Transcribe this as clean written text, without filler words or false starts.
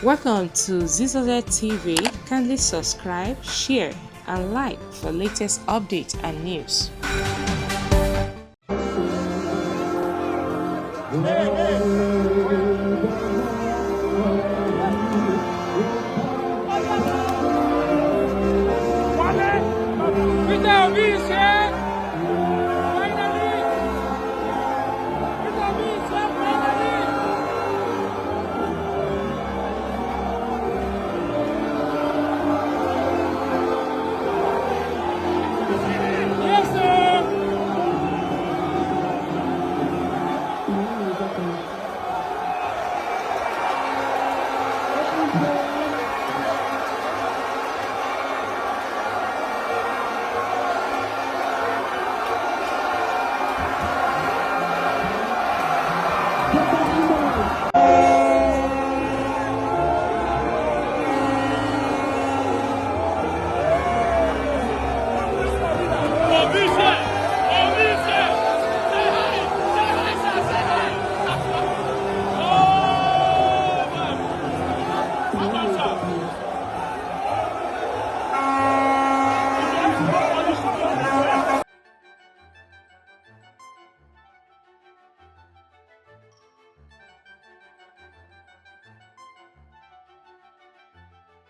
Welcome to ZZZ TV. Kindly subscribe, share, and like for latest updates and news. Thank you.